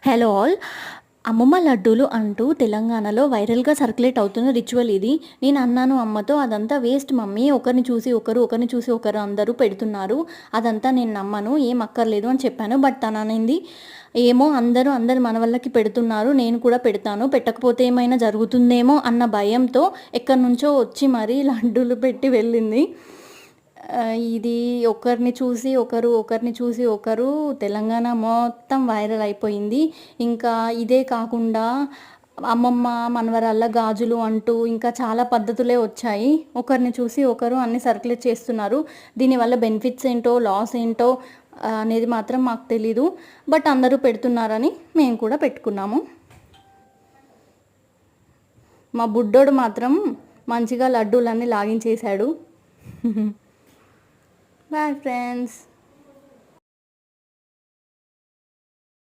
Hello all. అమ్మమ్మ లడ్డూలు అంటూ తెలంగాణలో వైరల్గా సర్క్యులేట్ అవుతున్న రిచువల్ ఇది. నేను అన్నాను అమ్మతో, అదంతా వేస్ట్ మమ్మీ, ఒకరిని చూసి ఒకరు ఒకరిని చూసి ఒకరు అందరూ పెడుతున్నారు, అదంతా నేను నమ్మను, ఏం అక్కర్లేదు అని చెప్పాను. బట్ తను అనింది, ఏమో అందరు మన వాళ్ళకి పెడుతున్నారు, నేను కూడా పెడతాను, పెట్టకపోతే ఏమైనా జరుగుతుందేమో అన్న భయంతో ఎక్కడి నుంచో వచ్చి మరీ లడ్డూలు పెట్టి వెళ్ళింది. ఇది ఒకరిని చూసి ఒకరు ఒకరిని చూసి ఒకరు తెలంగాణ మొత్తం వైరల్ అయిపోయింది. ఇంకా ఇదే కాకుండా అమ్మమ్మ మనవరాళ్ళ గాజులు అంటూ ఇంకా చాలా పద్ధతులే వచ్చాయి. ఒకరిని చూసి ఒకరు అన్ని సర్క్యులేట్ చేస్తున్నారు. దీనివల్ల బెనిఫిట్స్ ఏంటో లాస్ ఏంటో అనేది మాత్రం మాకు తెలీదు. బట్ అందరూ పెడుతున్నారని మేము కూడా పెట్టుకున్నాము. మా బుడ్డోడు మాత్రం మంచిగా లడ్డూలన్నీ లాగించేశాడు. Bye friends.